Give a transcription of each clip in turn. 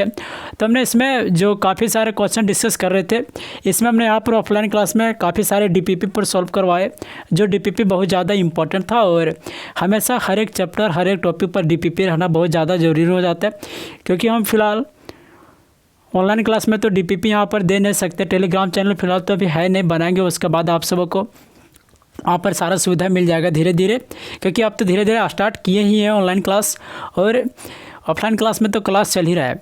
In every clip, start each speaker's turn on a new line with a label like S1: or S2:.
S1: तो हमने इसमें जो काफ़ी सारे क्वेश्चन डिस्कस कर रहे थे, इसमें हमने यहाँ पर ऑफलाइन क्लास में काफ़ी सारे डीपीपी पर सॉल्व करवाए, जो डीपीपी बहुत ज़्यादा इंपॉर्टेंट था और हमेशा हर एक चैप्टर हर एक टॉपिक पर डीपीपी रहना बहुत ज़्यादा ज़रूरी हो जाता है, क्योंकि हम फिलहाल ऑनलाइन क्लास में तो डीपीपी यहाँ पर दे नहीं सकते। टेलीग्राम चैनल फिलहाल तो अभी है नहीं, बनाएंगे उसके बाद आप सबों को वहाँ पर सारा सुविधा मिल जाएगा धीरे धीरे, क्योंकि आप तो धीरे धीरे स्टार्ट किए ही हैं ऑनलाइन क्लास, और ऑफलाइन क्लास में तो क्लास चल ही रहा है।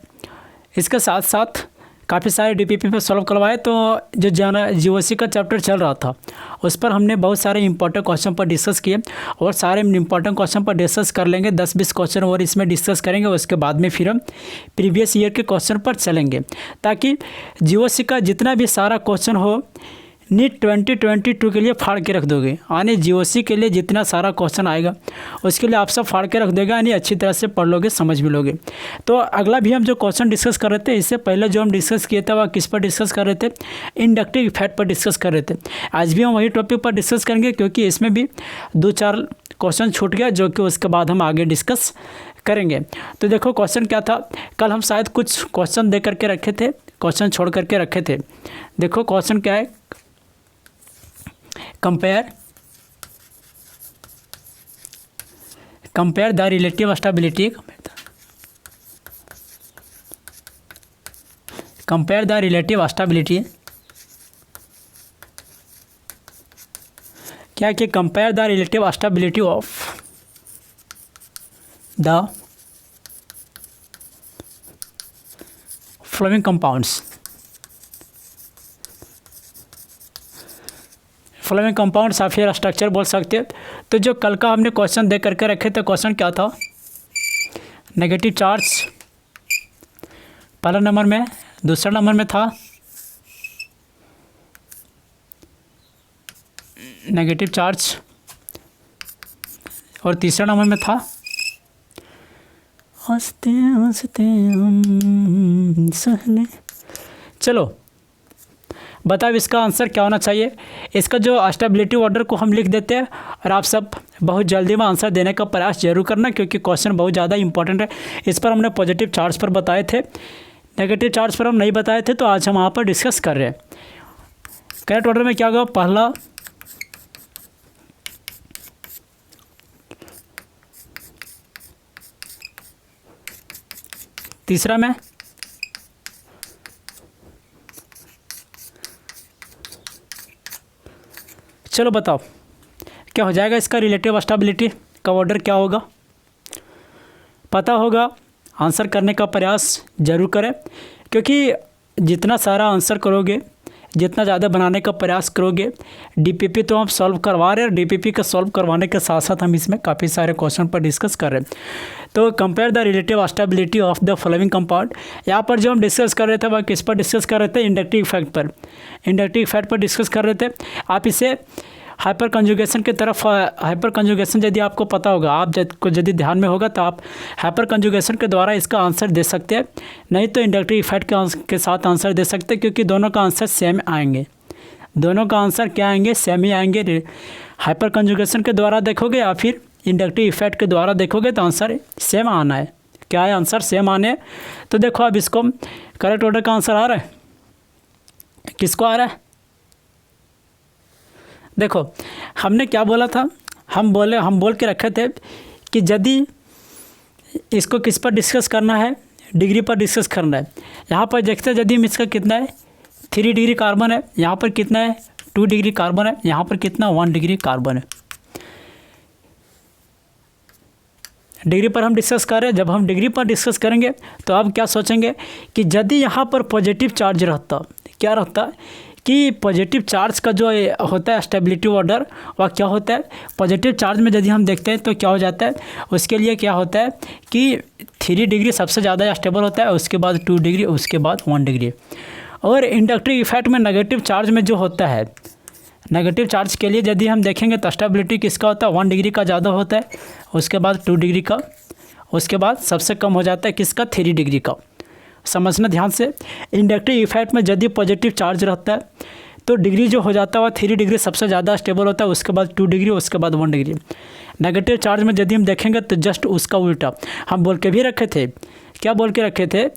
S1: इसके साथ साथ काफ़ी सारे डीपीपी पर सॉल्व करवाए, तो जो जीओसी का चैप्टर चल रहा था उस पर हमने बहुत सारे इंपॉर्टेंट क्वेश्चन पर डिस्कस किए, और सारे इंपॉर्टेंट क्वेश्चन पर डिस्कस कर लेंगे। 10-20 क्वेश्चन और इसमें डिस्कस करेंगे, उसके बाद में फिर हम प्रीवियस ईयर के क्वेश्चन पर चलेंगे, ताकि जीओसी का जितना भी सारा क्वेश्चन हो नीट 2022 के लिए फाड़ के रख दोगे। यानी जीओसी के लिए जितना सारा क्वेश्चन आएगा उसके लिए आप सब फाड़ के रख देगा, यानी अच्छी तरह से पढ़ लोगे, समझ भी लोगे। तो अगला भी हम जो क्वेश्चन डिस्कस कर रहे थे, इससे पहले जो हम डिस्कस किए थे वह किस पर डिस्कस कर रहे थे, इंडक्टिव इफेक्ट पर डिस्कस कर रहे थे। आज भी हम वही टॉपिक पर डिस्कस करेंगे, क्योंकि इसमें भी 2-4 क्वेश्चन छूट गया, जो कि उसके बाद हम आगे डिस्कस करेंगे। तो देखो क्वेश्चन क्या था, कल हम शायद कुछ क्वेश्चन दे करके रखे थे, क्वेश्चन छोड़ करके रखे थे। देखो क्वेश्चन क्या है, कंपेयर द रिलेटिव स्टेबिलिटी क्या कि compare the relative stability of the flowing compounds. Flowing compounds या फिर स्ट्रक्चर बोल सकते हैं। तो जो कल का हमने क्वेश्चन दे करके रखे थे, क्वेश्चन क्या था, नेगेटिव चार्ज पहला नंबर में, दूसरा नंबर में था नेगेटिव चार्ज, और तीसरा नंबर में था हंसते हंसते हम सहने। चलो बताओ इसका आंसर क्या होना चाहिए। इसका जो स्टेबिलिटी ऑर्डर को हम लिख देते हैं, और आप सब बहुत जल्दी में आंसर देने का प्रयास जरूर करना, क्योंकि क्वेश्चन बहुत ज़्यादा इंपॉर्टेंट है। इस पर हमने पॉजिटिव चार्ज पर बताए थे, नेगेटिव चार्ज पर हम नहीं बताए थे, तो आज हम वहाँ पर डिस्कस कर रहे हैं। करेक्ट ऑर्डर में क्या होगा, पहला तीसरा में, चलो बताओ क्या हो जाएगा इसका रिलेटिव स्टेबिलिटी का ऑर्डर क्या होगा। पता होगा, आंसर करने का प्रयास जरूर करें, क्योंकि जितना सारा आंसर करोगे, जितना ज़्यादा बनाने का प्रयास करोगे, डीपीपी तो हम सॉल्व करवा रहे हैं, डीपीपी का सॉल्व करवाने के साथ साथ हम इसमें काफ़ी सारे क्वेश्चन पर डिस्कस कर रहे हैं। तो compare the relative stability of the following compound, यहाँ पर जो हम डिस्कस कर रहे थे वह किस पर डिस्कस कर रहे थे, इंडक्टिव इफेक्ट पर। इंडक्टिव इफेक्ट पर डिस्कस कर रहे थे। आप इसे हाइपर कंजुगेशन की तरफ, हाइपर कंजुगेशन यदि आपको पता होगा, आप को यदि ध्यान में होगा, तो आप हाइपर कंजुगेशन के द्वारा इसका आंसर दे सकते हैं, नहीं तो इंडक्टिव इफेक्ट के साथ आंसर दे सकते हैं, क्योंकि दोनों का आंसर सेम आएंगे। दोनों का आंसर क्या आएंगे, सेम ही आएंगे। हाइपर कंजुगेशन के द्वारा देखोगे या फिर इंडक्टिव इफेक्ट के द्वारा देखोगे तो आंसर सेम आना है। क्या है, आंसर सेम आने। तो देखो अब इसको करेक्ट ऑर्डर का आंसर आ रहा है, किसको आ रहा है। देखो हमने क्या बोला था, हम बोल के रखे थे कि यदि इसको किस पर डिस्कस करना है, डिग्री पर डिस्कस करना है। यहाँ पर देखते हैं यदि इसका कितना है, 3 डिग्री कार्बन है, यहाँ पर कितना है, 2 डिग्री कार्बन है, यहाँ पर कितना 1 डिग्री कार्बन है। डिग्री पर हम डिस्कस कर रहे हैं। जब हम डिग्री पर डिस्कस करेंगे तो अब क्या सोचेंगे कि यदि यहाँ पर पॉजिटिव चार्ज रहता, क्या रहता कि पॉजिटिव चार्ज का जो होता है स्टेबिलिटी ऑर्डर, वह क्या होता है, पॉजिटिव चार्ज में यदि हम देखते हैं तो क्या हो जाता है, उसके लिए क्या होता है कि 3 डिग्री सबसे ज़्यादा स्टेबल होता है, उसके बाद 2 डिग्री, उसके बाद 1 डिग्री। और इंडक्टिव इफेक्ट में नेगेटिव चार्ज में जो होता है, नेगेटिव चार्ज के लिए यदि हम देखेंगे तो स्टेबिलिटी किसका होता है, 1 डिग्री का ज़्यादा होता है, उसके बाद 2 डिग्री का, उसके बाद सबसे कम हो जाता है किसका, 3 डिग्री का। समझना ध्यान से, इंडक्टिव इफेक्ट में यदि पॉजिटिव चार्ज रहता है तो डिग्री जो हो जाता है वह 3 डिग्री सबसे ज़्यादा स्टेबल होता है, उसके बाद 2 डिग्री, उसके बाद 1 डिग्री। नेगेटिव चार्ज में यदि हम देखेंगे तो जस्ट उसका उल्टा। हम बोल के भी रखे थे, क्या बोल के रखे थे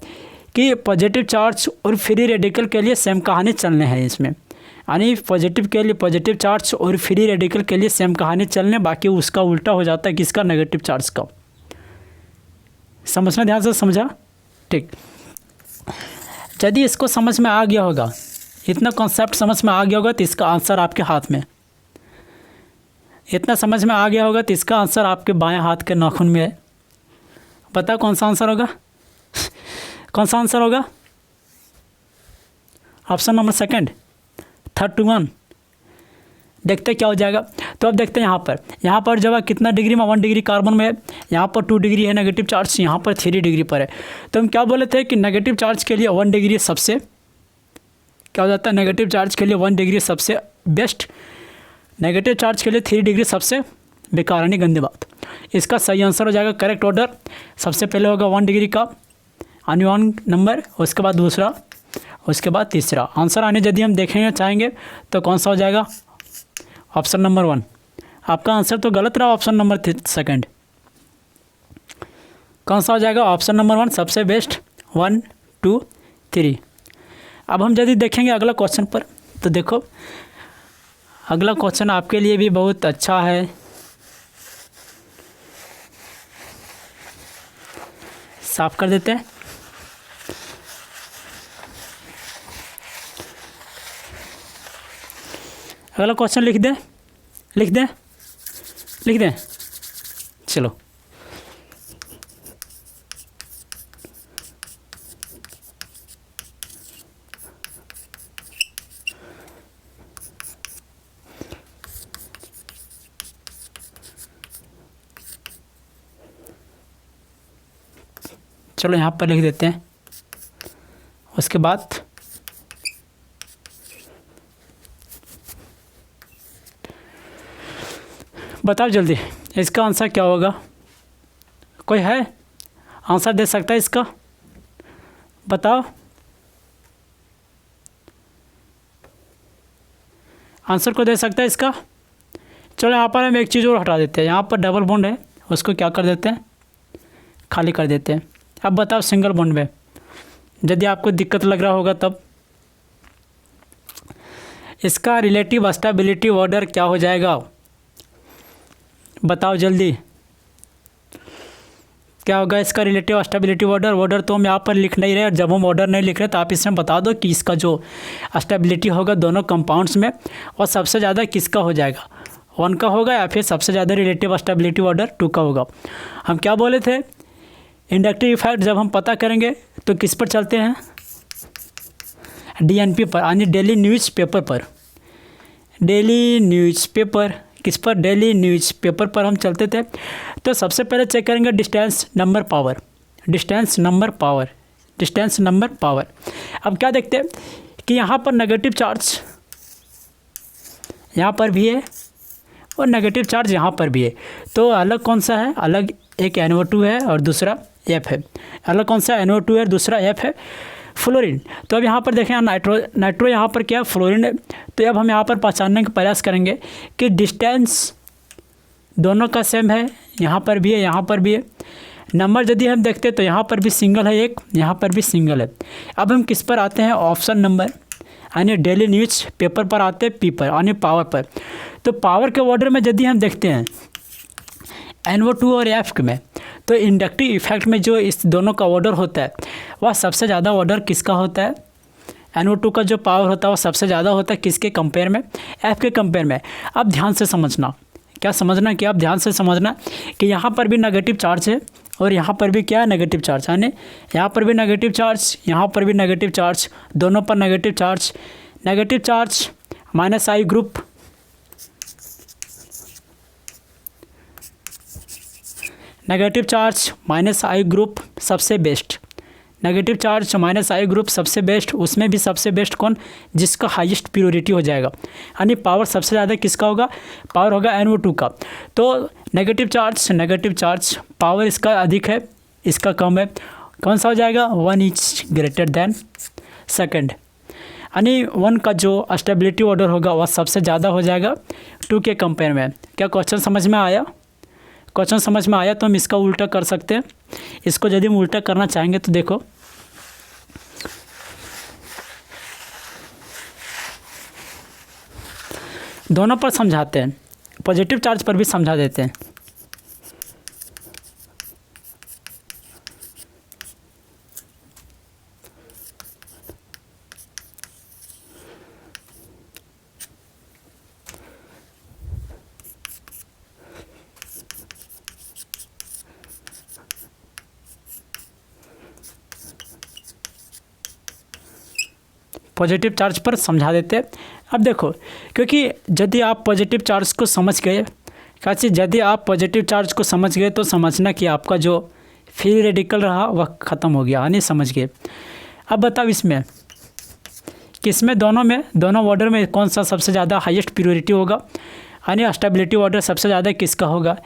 S1: कि पॉजिटिव चार्ज और फ्री रेडिकल के लिए सेम कहानी चलने हैं इसमें, यानी पॉजिटिव के लिए पॉजिटिव चार्ज और फ्री रेडिकल के लिए सेम कहानी चलने, बाकी उसका उल्टा हो जाता है किसका, नेगेटिव चार्ज का। समझना, ध्यान से समझा, ठीक। यदि इसको समझ में आ गया होगा, इतना कॉन्सेप्ट समझ में आ गया होगा तो इसका आंसर आपके हाथ में, इतना समझ में आ गया होगा तो इसका आंसर आपके बाएं हाथ के नाखून में है। बताओ कौन सा आंसर होगा? कौन सा आंसर होगा? Option number second, 31। देखते क्या हो जाएगा। तो अब देखते हैं यहाँ पर जब कितना डिग्री में, 1 डिग्री कार्बन में है, यहाँ पर 2 डिग्री है नेगेटिव चार्ज, यहाँ पर 3 डिग्री पर है। तो हम क्या बोले थे कि नेगेटिव चार्ज के लिए 1 डिग्री सबसे क्या हो जाता है, नेगेटिव चार्ज के लिए 1 डिग्री सबसे बेस्ट, नेगेटिव चार्ज के लिए 3 डिग्री सबसे बेकार, यानी गंदी बात। इसका सही आंसर हो जाएगा, करेक्ट ऑर्डर सबसे पहले होगा 1 डिग्री का यानी 1 नंबर, उसके बाद दूसरा, उसके बाद तीसरा। आंसर आने यदि हम देखेंगे चाहेंगे तो कौन सा हो जाएगा, ऑप्शन नंबर 1। आपका आंसर तो गलत रहा, ऑप्शन नंबर सेकंड। कौन सा हो जाएगा, ऑप्शन नंबर 1 सबसे बेस्ट, 1 2 3। अब हम यदि देखेंगे अगला क्वेश्चन पर, तो देखो अगला क्वेश्चन आपके लिए भी बहुत अच्छा है। साफ कर देते हैं। अगला क्वेश्चन लिख दें, लिख दें, लिख दें, चलो। चलो यहाँ पर लिख देते हैं। उसके बाद बताओ जल्दी इसका आंसर क्या होगा। कोई है आंसर दे सकता है इसका? बताओ आंसर को दे सकता है इसका। चलो यहाँ पर हम एक चीज़ और हटा देते हैं। यहाँ पर डबल बॉन्ड है, उसको क्या कर देते हैं, खाली कर देते हैं। अब बताओ सिंगल बॉन्ड में यदि आपको दिक्कत लग रहा होगा तब इसका रिलेटिव स्टेबिलिटी ऑर्डर क्या हो जाएगा, बताओ जल्दी क्या होगा इसका रिलेटिव स्टेबिलिटी ऑर्डर। ऑर्डर तो हम यहाँ पर लिख नहीं रहे, और जब हम ऑर्डर नहीं लिख रहे तो आप इसमें बता दो कि इसका जो स्टेबिलिटी होगा दोनों कंपाउंड्स में, और सबसे ज़्यादा किसका हो जाएगा, 1 का होगा या फिर सबसे ज़्यादा रिलेटिव स्टेबिलिटी ऑर्डर 2 का होगा। हम क्या बोले थे, इंडक्टिव इफेक्ट जब हम पता करेंगे तो किस पर चलते हैं, DNP पर, यानी डेली न्यूज़ पेपर पर। डेली न्यूज़ पेपर किस पर, डेली न्यूज़ पेपर पर हम चलते थे। तो सबसे पहले चेक करेंगे distance number power, distance number power, distance number power. अब क्या देखते हैं कि यहाँ पर नेगेटिव चार्ज यहाँ पर भी है और नेगेटिव चार्ज यहाँ पर भी है। तो अलग कौन सा है, अलग एक NO2 है और दूसरा F है। अलग कौन सा NO2 है, दूसरा F है, फ्लोरीन। तो अब यहाँ पर देखें नाइट्रो यहाँ पर क्या फ्लोरीन है। तो अब हम यहाँ पर पहचानने का प्रयास करेंगे कि डिस्टेंस दोनों का सेम है, यहाँ पर भी है, यहाँ पर भी है। नंबर यदि हम देखते हैं तो यहाँ पर भी सिंगल है एक, यहाँ पर भी सिंगल है। अब हम किस पर आते हैं, ऑप्शन नंबर यानी डेली न्यूज़ पेपर पर आते हैं, P पर यानी पावर पर। तो पावर के ऑर्डर में यदि हम देखते हैं NO2 और F में, तो इंडक्टिव इफेक्ट में जो इस दोनों का ऑर्डर होता है वह सबसे ज़्यादा ऑर्डर किसका होता है, NO2 का जो पावर होता है वह सबसे ज़्यादा होता है किसके कंपेयर में, F के कंपेयर में। अब ध्यान से समझना, क्या समझना कि आप ध्यान से समझना कि यहाँ पर भी नेगेटिव चार्ज है और यहाँ पर भी क्या है, नेगेटिव चार्ज, यानी यहाँ पर भी नेगेटिव चार्ज, यहाँ पर भी नेगेटिव चार्ज, दोनों पर negative charge. Negative charge -I group, negative charge -I group सबसे best, negative charge -I group सबसे बेस्ट। उसमें भी सबसे बेस्ट कौन, जिसका हाईएस्ट प्योरिटी हो जाएगा, यानी पावर सबसे ज़्यादा किसका होगा, पावर होगा NO2 का। तो नेगेटिव चार्ज पावर इसका अधिक है, इसका कम है, कौन सा हो जाएगा, 1 इज ग्रेटर देन सेकंड, यानी 1 का जो स्टेबिलिटी ऑर्डर होगा वह सबसे ज़्यादा हो जाएगा 2 के कंपेयर में। क्या क्वेश्चन समझ में आया? क्वेश्चन समझ में आया तो हम इसका उल्टा कर सकते हैं। इसको यदि हम उल्टा करना चाहेंगे तो देखो दोनों पर समझाते हैं, पॉजिटिव चार्ज पर भी समझा देते हैं। पॉजिटिव चार्ज पर समझा देते हैं। अब देखो, क्योंकि यदि आप पॉजिटिव चार्ज को समझ गए, क्या चीज़, यदि आप पॉजिटिव चार्ज को समझ गए तो समझना कि आपका जो फ्री रेडिकल रहा वह ख़त्म हो गया, यानी समझ गए। अब बताओ इसमें किसमें, दोनों ऑर्डर में कौन सा सबसे ज़्यादा हाईएस्ट प्रियोरिटी होगा, यानी स्टेबिलिटी ऑर्डर सबसे ज़्यादा किसका होगा।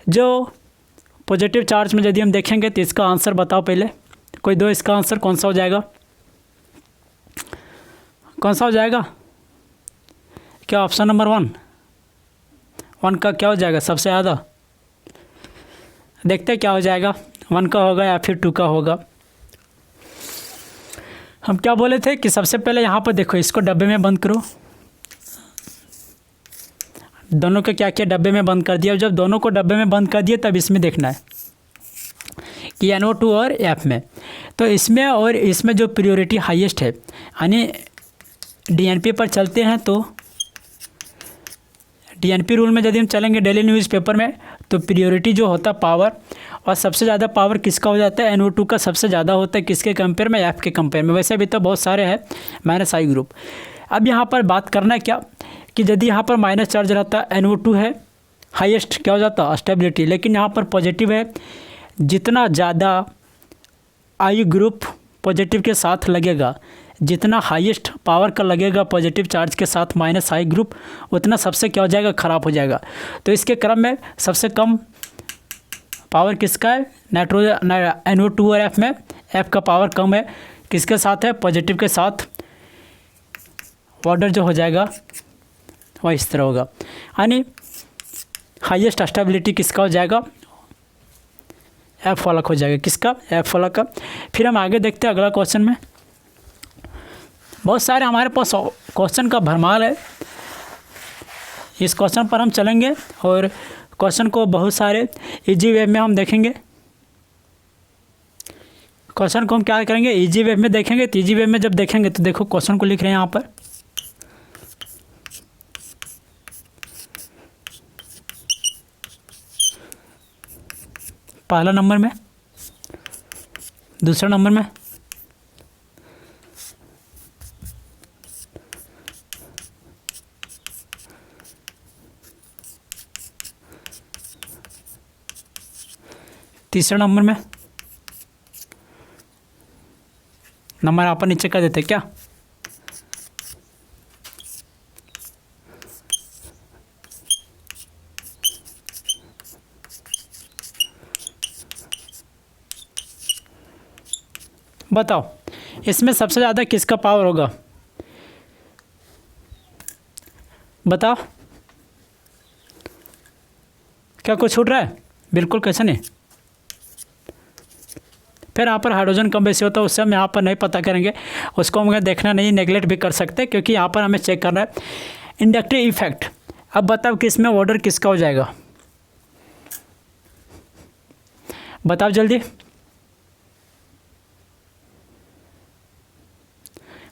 S1: जो पॉजिटिव चार्ज में यदि हम देखेंगे तो इसका आंसर बताओ पहले, कोई दो इसका आंसर कौन सा हो जाएगा, कौन सा हो जाएगा। क्या ऑप्शन नंबर 1 का क्या हो जाएगा सबसे ज़्यादा, देखते हैं क्या हो जाएगा, 1 का होगा या फिर 2 का होगा। हम क्या बोले थे कि सबसे पहले यहाँ पर देखो, इसको डब्बे में बंद करो, दोनों को क्या किया, डब्बे में बंद कर दिया। जब दोनों को डब्बे में बंद कर दिए तब इसमें देखना है कि NO2 और F में, तो इसमें और इसमें जो प्रियोरिटी हाईएस्ट है, यानी DNP पर चलते हैं तो DNP रूल में यदि हम चलेंगे डेली न्यूज़पेपर में, तो प्रियोरिटी जो होता है पावर, और सबसे ज़्यादा पावर किसका हो जाता है, NO2 का सबसे ज़्यादा होता है, किसके कंपेयर में, F के कंपेयर में। वैसे भी तो बहुत सारे हैं -I ग्रुप। अब यहाँ पर बात करना है क्या कि यदि यहाँ पर माइनस चार्ज रहता है, NO2 है हाईएस्ट, क्या हो जाता है, स्टेबिलिटी। लेकिन यहाँ पर पॉजिटिव है, जितना ज़्यादा I ग्रुप पॉजिटिव के साथ लगेगा, जितना हाईएस्ट पावर का लगेगा पॉजिटिव चार्ज के साथ -I ग्रुप, उतना सबसे क्या हो जाएगा, ख़राब हो जाएगा। तो इसके क्रम में सबसे कम पावर किसका है, NO2 और F में F का पावर कम है, किसके साथ है, पॉजिटिव के साथ। ऑर्डर जो हो जाएगा वह इस तरह होगा, यानी हाईएस्ट स्टेबिलिटी किसका हो जाएगा, F वाला हो जाएगा, किसका, F वाला का। फिर हम आगे देखते हैं अगला क्वेश्चन में। बहुत सारे हमारे पास क्वेश्चन का भरमार है, इस क्वेश्चन पर हम चलेंगे और क्वेश्चन को बहुत सारे इजी वे में हम देखेंगे। क्वेश्चन को हम क्या करेंगे, इजी वे में देखेंगे। तो इजी वे में जब देखेंगे तो देखो क्वेश्चन को लिख रहे हैं यहाँ पर, पहला नंबर में, दूसरा नंबर में, तीसरा नंबर में। नंबर आप नीचे कर देते क्या, बताओ इसमें सबसे ज़्यादा किसका पावर होगा, बताओ। क्या कुछ छूट रहा है, बिल्कुल कैसे नहीं। फिर यहाँ पर हाइड्रोजन कम बेसी होता है, उससे हम यहाँ पर नहीं पता करेंगे, उसको हम देखना नहीं, नेगलेक्ट भी कर सकते हैं, क्योंकि यहाँ पर हमें चेक करना है इंडक्टिव इफेक्ट। अब बताओ कि इसमें ऑर्डर किसका हो जाएगा, बताओ जल्दी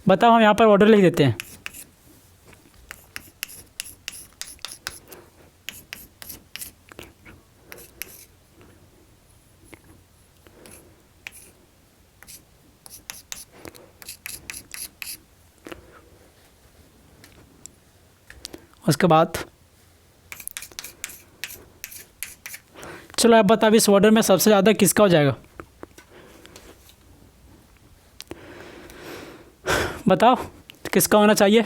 S1: बताओ। हम यहाँ पर ऑर्डर लिख देते हैं, उसके बाद चलो अब बताओ इस ऑर्डर में सबसे ज़्यादा किसका हो जाएगा, बताओ किसका होना चाहिए।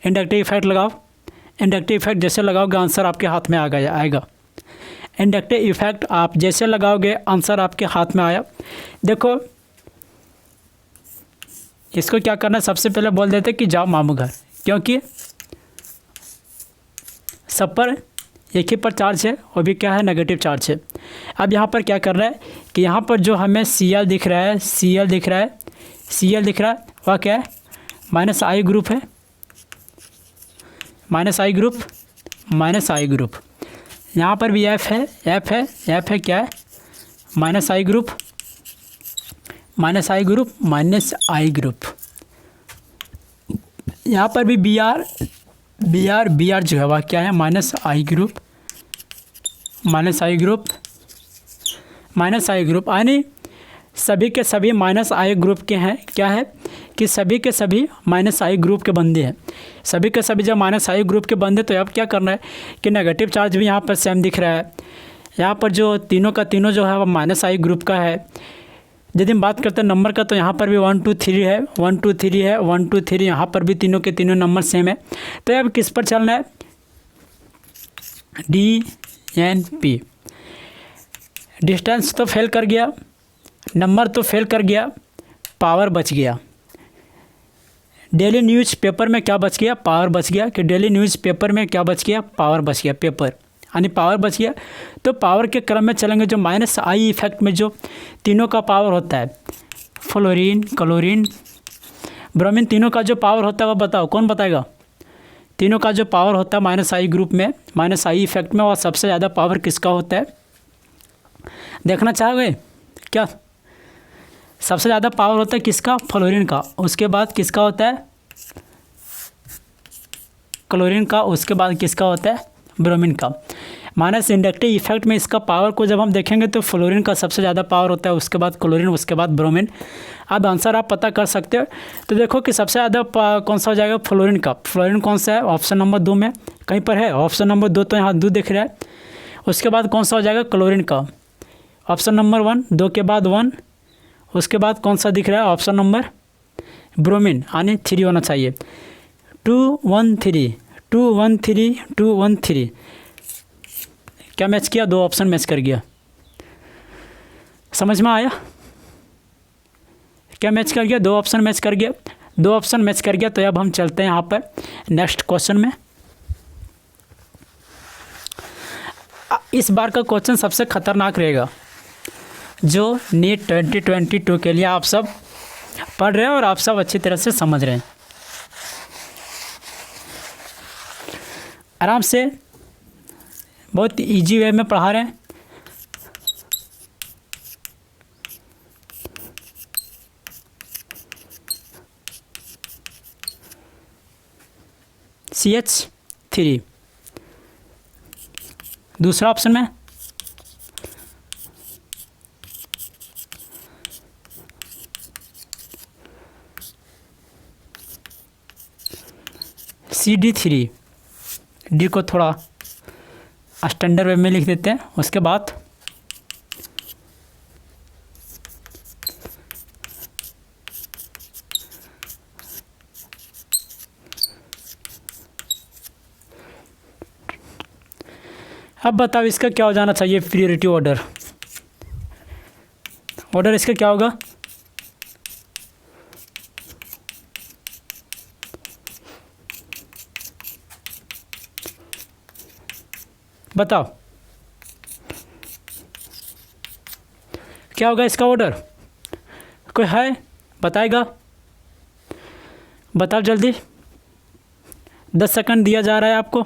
S1: इंडक्टिव इफेक्ट लगाओ, इंडक्टिव इफेक्ट जैसे लगाओगे आंसर आपके हाथ में आएगा। इंडक्टिव इफेक्ट आप जैसे लगाओगे आंसर आपके हाथ में आया। देखो इसको क्या करना है, सबसे पहले बोल देते कि जाओ मामू घर, क्योंकि सब पर एक ही पर चार्ज है, और भी क्या है, नेगेटिव चार्ज है। अब यहाँ पर क्या कर रहा है कि यहाँ पर जो हमें Cl दिख रहा है, Cl दिख रहा है, वह क्या है, -I ग्रुप है, minus I group, minus I group. यहाँ पर भी एफ है, एफ है, एफ है क्या है, minus I group, minus I group, minus I group. यहाँ पर भी B R, B R, B R जो है वह क्या है, minus I group, minus I group, minus I group. यानी सभी के सभी माइनस आई ग्रुप के हैं। क्या है कि सभी के सभी माइनस आई ग्रुप के बंदे हैं। सभी के सभी जब माइनस आई ग्रुप के बंदे, तो अब क्या करना है कि नेगेटिव चार्ज भी यहाँ पर सेम दिख रहा है। यहाँ पर जो तीनों का तीनों जो है वह माइनस आई ग्रुप का है। यदि हम बात करते हैं नंबर का, तो यहाँ पर भी 1 2 3 है, 1 2 3 है, 1 2 3, यहाँ पर भी तीनों के तीनों नंबर सेम है। तो अब किस पर चलना है, डी एन पी। डिस्टेंस तो फेल कर गया, नंबर तो फेल कर गया, पावर बच गया। डेली न्यूज़ पेपर में क्या बच गया, पावर बच गया। कि डेली न्यूज़ पेपर में क्या बच गया, पावर बच गया, पेपर यानी पावर बच गया। तो पावर के क्रम में चलेंगे। जो माइनस आई इफेक्ट में जो तीनों का पावर होता है, फ्लोरीन, क्लोरीन, ब्रोमीन, तीनों का जो पावर होता है वह बताओ, कौन बताएगा। तीनों का जो पावर होता है माइनस आई ग्रुप में, माइनस आई इफेक्ट में, वह सबसे ज़्यादा पावर किसका होता है, देखना चाहोगे क्या। सबसे ज़्यादा पावर होता है किसका, फ्लोरीन का। उसके बाद किसका होता है, क्लोरीन का। उसके बाद किसका होता है, ब्रोमीन का। माइनस इंडक्टिव इफेक्ट में इसका पावर को जब हम देखेंगे तो फ्लोरीन का सबसे ज़्यादा पावर होता है, उसके बाद क्लोरीन, उसके बाद ब्रोमीन। अब आंसर आप पता कर सकते हो। तो देखो कि सबसे ज़्यादा कौन सा हो जाएगा, फ्लोरीन का। फ्लोरीन कौन सा है, ऑप्शन नंबर 2 में कहीं पर है, ऑप्शन नंबर 2 तो यहाँ 2 दिख रहा है। उसके बाद कौन सा हो जाएगा, क्लोरीन का, ऑप्शन नंबर 1, 2 के बाद 1। उसके बाद कौन सा दिख रहा है, ऑप्शन नंबर ब्रोमीन, यानी 3 होना चाहिए। 2 1 3, 2 1 3, 2 1 3। क्या मैच किया, 2 ऑप्शन मैच कर गया। समझ में आया, क्या मैच कर गया, 2 ऑप्शन मैच कर गया, 2 ऑप्शन मैच कर गया। तो अब हम चलते हैं यहाँ पर नेक्स्ट क्वेश्चन में। इस बार का क्वेश्चन सबसे खतरनाक रहेगा, जो नीट 2022 के लिए आप सब पढ़ रहे हैं और आप सब अच्छी तरह से समझ रहे हैं। आराम से, बहुत इजी वे में पढ़ा रहे हैं। CH3 दूसरा ऑप्शन में CD3, डी को थोड़ा स्टैंडर्ड वे में लिख देते हैं। उसके बाद अब बताओ इसका क्या हो जाना चाहिए, प्रियोरिटी ऑर्डर। ऑर्डर इसका क्या होगा, बताओ क्या होगा इसका ऑर्डर। कोई है बताएगा, बताओ जल्दी, 10 सेकंड दिया जा रहा है आपको।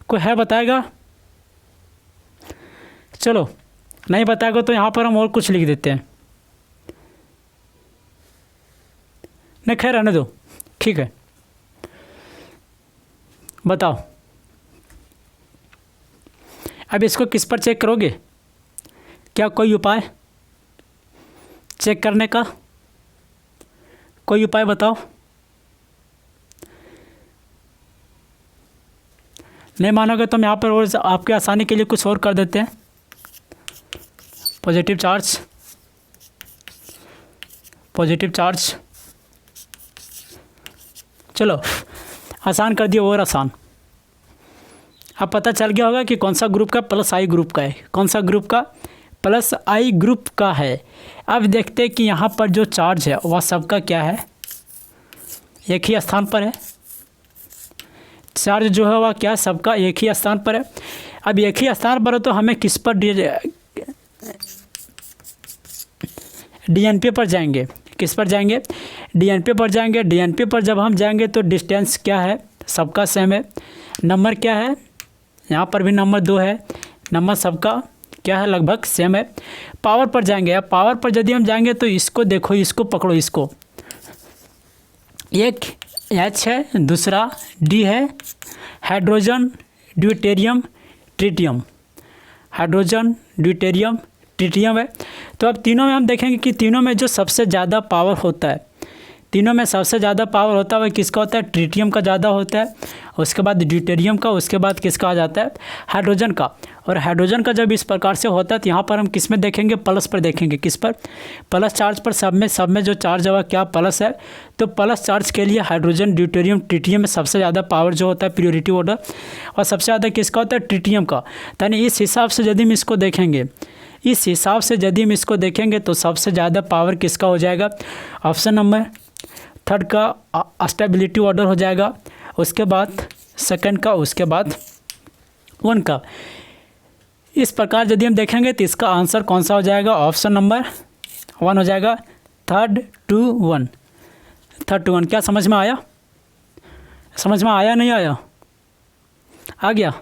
S1: कोई है बताएगा, चलो नहीं बताएगा तो यहाँ पर हम और कुछ लिख देते हैं। नहीं खैर रहने दो, ठीक है। बताओ अब इसको किस पर चेक करोगे, क्या कोई उपाय चेक करने का, कोई उपाय बताओ। नहीं मानोगे तो हम यहाँ पर और आपके आसानी के लिए कुछ और कर देते हैं। पॉजिटिव चार्ज, पॉजिटिव चार्ज, चलो आसान कर दिया और आसान। अब पता चल गया होगा कि कौन सा ग्रुप का प्लस आई ग्रुप का है, कौन सा ग्रुप का प्लस आई ग्रुप का है। अब देखते हैं कि यहाँ पर जो चार्ज है वह सबका क्या है, एक ही स्थान पर है। चार्ज जो है वह क्या, सबका एक ही स्थान पर है। अब एक ही स्थान पर है तो हमें किस पर डीएनपी पर जाएंगे, किस पर जाएंगे, डीएनपी पर जाएंगे। डीएनपी पर जब हम जाएंगे तो डिस्टेंस क्या है, सबका सेम है। नंबर क्या है, यहाँ पर भी नंबर 2 है, नंबर सबका क्या है, लगभग सेम है। पावर पर जाएंगे। अब पावर पर यदि हम जाएंगे तो इसको देखो, इसको पकड़ो, इसको एक H है, दूसरा D है, hydrogen deuterium tritium, hydrogen deuterium tritium है। तो अब तीनों में हम देखेंगे कि तीनों में जो सबसे ज़्यादा पावर होता है, तीनों में सबसे ज़्यादा पावर होता है वह किसका होता है, ट्रिटियम का ज़्यादा होता है, उसके बाद ड्यूटेरियम का, उसके बाद किसका आ जाता है, हाइड्रोजन का। और हाइड्रोजन का जब इस प्रकार से होता है तो यहाँ पर हम किस में देखेंगे, प्लस पर देखेंगे। किस पर, प्लस चार्ज पर। सब में जो चार्ज हुआ क्या, प्लस है। तो प्लस चार्ज के लिए हाइड्रोजन ड्यूटेरियम ट्रिटियम में सबसे ज़्यादा पावर जो होता है प्रियोरिटी ऑर्डर, और सबसे ज़्यादा किसका होता है, ट्रिटियम का। यानी इस हिसाब से यदि हम इसको देखेंगे, इस हिसाब से यदि हम इसको देखेंगे तो सबसे ज़्यादा पावर किसका हो जाएगा, ऑप्शन नंबर 3 का स्टेबिलिटी ऑर्डर हो जाएगा, उसके बाद सेकंड का, उसके बाद 1 का। इस प्रकार यदि हम देखेंगे तो इसका आंसर कौन सा हो जाएगा, ऑप्शन नंबर 1 हो जाएगा, 3 to 1, 3 to 1। क्या समझ में आया, समझ में आया नहीं आया, आ गया,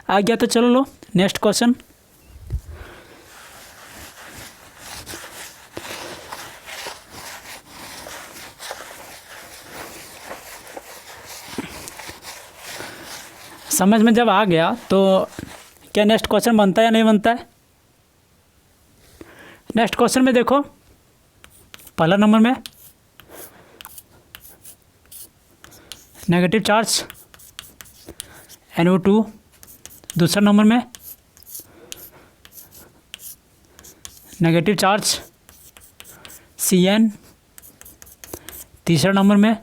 S1: आ गया। तो चलो लो नेक्स्ट क्वेश्चन। समझ में जब आ गया तो क्या नेक्स्ट क्वेश्चन बनता है या नहीं बनता है। नेक्स्ट क्वेश्चन में देखो, पहला नंबर में नेगेटिव चार्ज NO2, दूसरा नंबर में नेगेटिव चार्ज CN, तीसरा नंबर में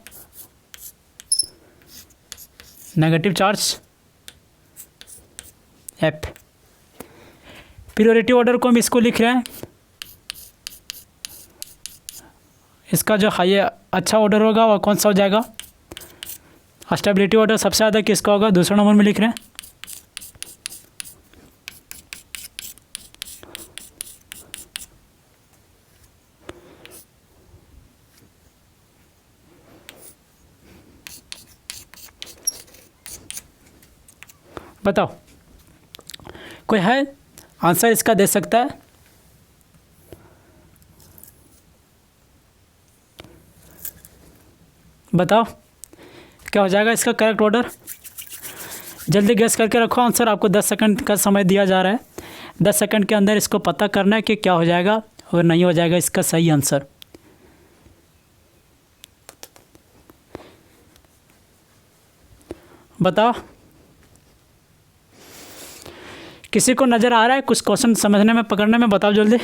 S1: negative charge F। Priority order को हम इसको लिख रहे हैं, इसका जो हाई अच्छा ऑर्डर होगा वह कौन सा हो जाएगा, स्टेबिलिटी ऑर्डर सबसे ज़्यादा किसका होगा, दूसरा नंबर में लिख रहे हैं। बताओ, कोई है आंसर इसका दे सकता है। बताओ क्या हो जाएगा इसका करेक्ट ऑर्डर, जल्दी गैस करके रखो आंसर। आपको 10 सेकंड का समय दिया जा रहा है, 10 सेकंड के अंदर इसको पता करना है कि क्या हो जाएगा और नहीं हो जाएगा इसका सही आंसर। बताओ, किसी को नज़र आ रहा है कुछ क्वेश्चन समझने में, पकड़ने में, बताओ जल्दी।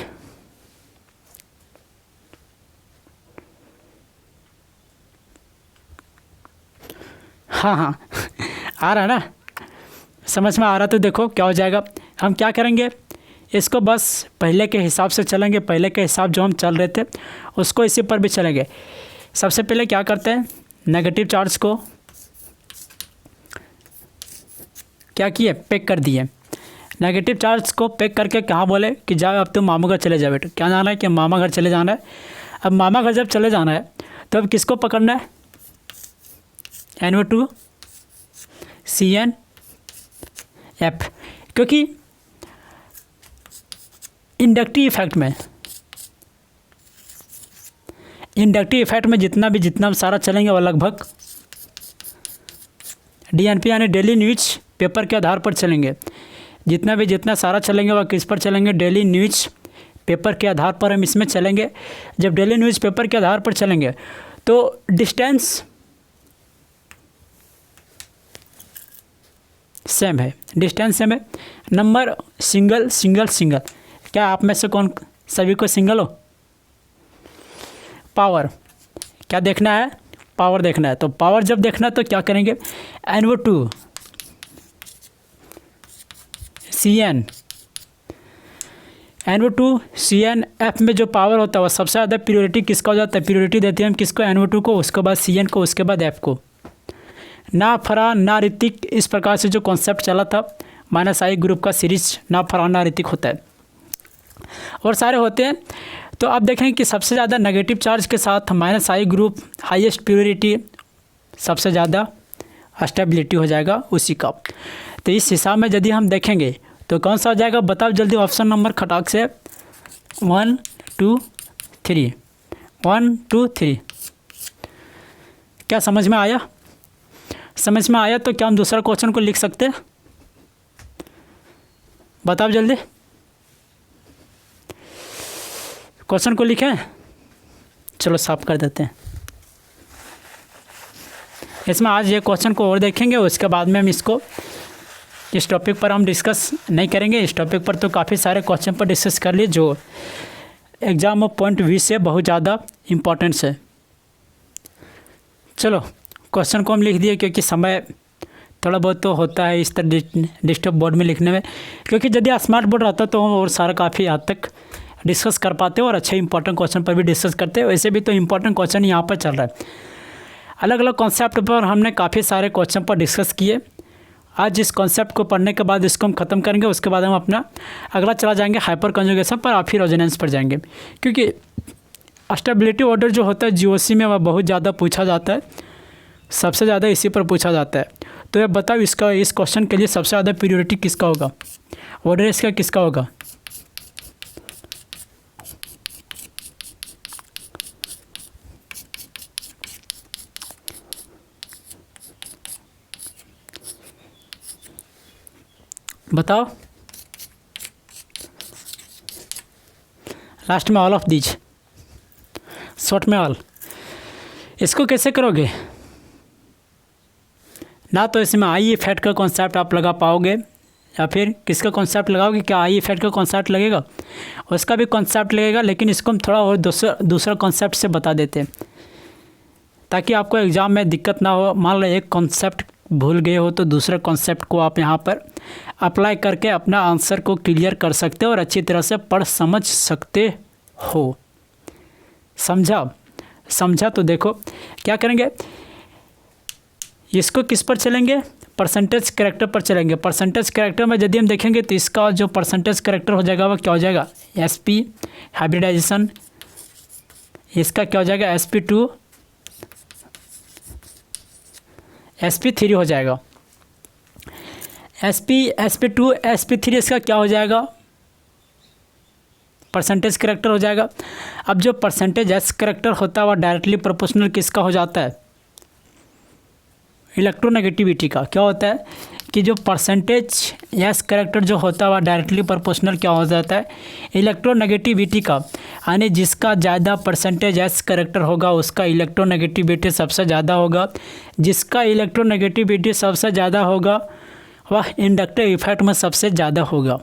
S1: हाँ हाँ आ रहा है ना, समझ में आ रहा। तो देखो क्या हो जाएगा, हम क्या करेंगे, इसको बस पहले के हिसाब से चलेंगे, पहले के हिसाब जो हम चल रहे थे उसको इसी पर भी चलेंगे। सबसे पहले क्या करते हैं, नेगेटिव चार्ज को क्या किए, पैक कर दिए। नेगेटिव चार्ज को पैक करके कहाँ बोले कि जाओ अब तुम मामा घर चले जाओ बेटा, क्या जाना है कि मामा घर चले जाना है। अब मामा घर जब चले जाना है तो अब किसको पकड़ना है, NO2 CN F, क्योंकि इंडक्टिव इफेक्ट में जितना सारा चलेंगे वो लगभग DNP यानी डेली न्यूज पेपर के आधार पर चलेंगे। जितना सारा चलेंगे वह किस पर चलेंगे, डेली न्यूज पेपर के आधार पर हम इसमें चलेंगे। जब डेली न्यूज पेपर के आधार पर चलेंगे तो डिस्टेंस सेम है, नंबर सिंगल। क्या आप में से कौन सभी को सिंगल हो। पावर क्या देखना है, पावर देखना है। तो पावर जब देखना है तो क्या करेंगे, NO2 CN, NO2 CN F में जो पावर होता है वह सबसे ज़्यादा प्रियोरिटी किसका हो जाता है, प्रियोरिटी देते हैं हम किसको, NO2 को, उसके बाद CN को, उसके बाद F को। ना फरहान ना ऋतिक, इस प्रकार से जो कॉन्सेप्ट चला था -I ग्रुप का सीरीज, ना फरहान ना ऋतिक होता है और सारे होते हैं। तो आप देखें कि सबसे ज़्यादा नेगेटिव चार्ज के साथ -I ग्रुप, हाईएस्ट प्योरिटी, सबसे ज़्यादा स्टेबिलिटी हो जाएगा उसी का। तो इस हिसाब में यदि हम देखेंगे तो कौन सा हो जाएगा, बताओ जल्दी ऑप्शन नंबर खटाक से। 1 2 3, 1 2 3। क्या समझ में आया? समझ में आया तो क्या हम दूसरा क्वेश्चन को लिख सकते हैं? बताओ जल्दी, क्वेश्चन को लिखें। चलो साफ कर देते हैं। इसमें आज ये क्वेश्चन को और देखेंगे, उसके बाद में हम इस टॉपिक पर हम डिस्कस नहीं करेंगे। इस टॉपिक पर तो काफ़ी सारे क्वेश्चन पर डिस्कस कर लिए जो एग्ज़ाम ऑफ पॉइंट व्यू से बहुत ज़्यादा इम्पोर्टेंस है। चलो क्वेश्चन को हम लिख दिए, क्योंकि समय थोड़ा बहुत तो होता है इस तरह डिस्टर्ब बोर्ड में लिखने में, क्योंकि यदि स्मार्ट बोर्ड रहता तो हम और सारा काफ़ी हद तक डिस्कस कर पाते और अच्छे इंपॉर्टेंट क्वेश्चन पर भी डिस्कस करते। वैसे भी तो इंपॉर्टेंट क्वेश्चन यहाँ पर चल रहा है। अलग अलग कॉन्सेप्ट पर हमने काफ़ी सारे क्वेश्चन पर डिस्कस किए। आज इस कॉन्सेप्ट को पढ़ने के बाद इसको हम ख़त्म करेंगे, उसके बाद हम अपना अगला चला जाएंगे हाइपर कंजुगेशन पर, और फिर रेजोनेंस पर जाएंगे, क्योंकि स्टेबिलिटी ऑर्डर जो होता है जीओसी में वह बहुत ज़्यादा पूछा जाता है, सबसे ज़्यादा इसी पर पूछा जाता है। तो ये बताओ इसका, इस क्वेश्चन के लिए सबसे ज़्यादा प्रियोरिटी किसका होगा, ऑर्डर इसका किसका होगा? बताओ लास्ट में ऑल ऑफ दीज, शॉर्ट में ऑल। इसको कैसे करोगे? ना तो इसमें आई इफेक्ट का कॉन्सेप्ट आप लगा पाओगे, या फिर किसका कॉन्सेप्ट लगाओगे? क्या आई इफेक्ट का कॉन्सेप्ट लगेगा? उसका भी कॉन्सेप्ट लगेगा, लेकिन इसको हम थोड़ा और दूसरा कॉन्सेप्ट से बता देते हैं, ताकि आपको एग्ज़ाम में दिक्कत ना हो। मान लो एक कॉन्सेप्ट भूल गए हो तो दूसरे कॉन्सेप्ट को आप यहाँ पर अप्लाई करके अपना आंसर को क्लियर कर सकते हो और अच्छी तरह से पढ़ समझ सकते हो। समझा? तो देखो क्या करेंगे, इसको किस पर चलेंगे? परसेंटेज कैरेक्टर पर चलेंगे। परसेंटेज कैरेक्टर में यदि हम देखेंगे तो इसका जो परसेंटेज कैरेक्टर हो जाएगा वह क्या हो जाएगा? SP hybridization. इसका क्या हो जाएगा? SP2 SP3 हो जाएगा। SP2 SP3 इसका क्या हो जाएगा? परसेंटेज कैरेक्टर हो जाएगा। अब जो परसेंटेज एस कैरेक्टर होता है वह डायरेक्टली प्रोपोर्शनल किसका हो जाता है? इलेक्ट्रोनेगेटिविटी का। क्या होता है कि जो परसेंटेज एस कैरेक्टर जो होता है वह डायरेक्टली प्रोपोर्शनल क्या हो जाता है? इलेक्ट्रोनेगेटिविटी का। यानी जिसका ज़्यादा परसेंटेज एस कैरेक्टर होगा उसका इलेक्ट्रोनेगेटिविटी सबसे ज़्यादा होगा। जिसका इलेक्ट्रोनेगेटिविटी सबसे ज़्यादा होगा वह इंडक्टिव इफेक्ट में सबसे ज़्यादा होगा।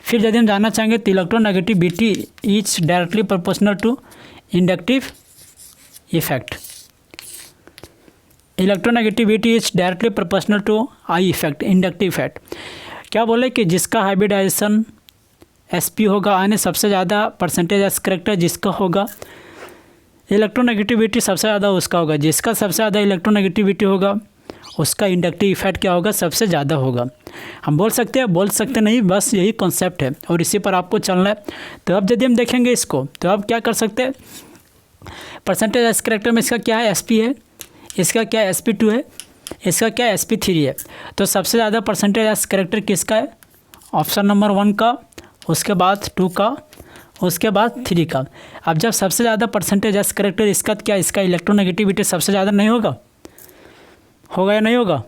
S1: फिर यदि हम जानना चाहेंगे तो electronegativity is directly proportional to inductive effect. Electronegativity is directly proportional to I effect, inductive effect. क्या बोले कि जिसका हाइब्रिडाइजेशन SP होगा, यानी सबसे ज़्यादा परसेंटेज एस कैरेक्टर जिसका होगा, इलेक्ट्रोनेगेटिविटी सबसे ज़्यादा उसका होगा। जिसका सबसे ज़्यादा इलेक्ट्रोनेगेटिविटी होगा उसका इंडक्टिव इफेक्ट क्या होगा? सबसे ज़्यादा होगा। हम बोल सकते नहीं, बस यही कॉन्सेप्ट है और इसी पर आपको चलना है। तो अब यदि हम देखेंगे इसको तो अब क्या कर सकते हैं? परसेंटेज एस कैरेक्टर में इसका क्या है? SP है। इसका क्या है? SP2 है। इसका क्या है? SP3 है। तो सबसे ज़्यादा परसेंटेज एस कैरेक्टर किसका है? ऑप्शन नंबर 1 का, उसके बाद 2 का, उसके बाद 3 का। अब जब सबसे ज़्यादा परसेंटेज एस कैरेक्टर इसका क्या, इसका इलेक्ट्रोनेगेटिविटी सबसे ज़्यादा नहीं होगा? होगा या नहीं होगा?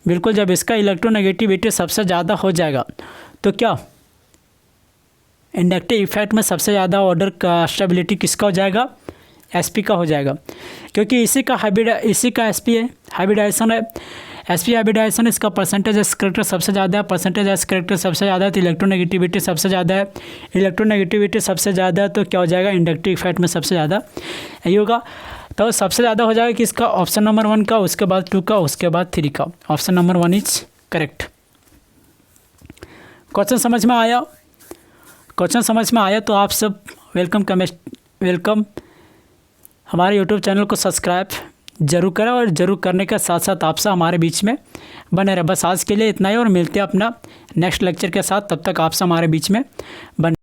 S1: बिल्कुल। जब इसका इलेक्ट्रोनेगेटिविटी सबसे ज़्यादा हो जाएगा तो क्या इंडक्टिव इफेक्ट में सबसे ज़्यादा ऑर्डर का स्टेबिलिटी किसका हो जाएगा? SP का हो जाएगा, क्योंकि इसी का SP है, हाइब्रिडाइजेशन है। SP हाइब्रिडाइजेशन, इसका परसेंटेज एस कैरेक्टर सबसे ज़्यादा है। परसेंटेज एस कैरेक्टर सबसे ज़्यादा है तो इलेक्ट्रोनेगेटिविटी सबसे ज़्यादा है। इलेक्ट्रोनेगेटिविटी सबसे ज़्यादा है तो क्या हो जाएगा? इंडक्टिव इफेक्ट में सबसे ज़्यादा यही होगा। तो सबसे ज़्यादा हो जाएगा कि इसका ऑप्शन नंबर 1 का, उसके बाद 2 का, उसके बाद 3 का। Option number 1 is correct. Question समझ में आया? क्वेश्चन समझ में आया तो आप सब वेलकम। हमारे यूट्यूब चैनल को सब्सक्राइब जरूर करें और ज़रूर करने के साथ साथ आपसे हमारे बीच में बने रहे। बस आज के लिए इतना ही और मिलते हैं अपना नेक्स्ट लेक्चर के साथ। तब तक आपसे हमारे बीच में बने।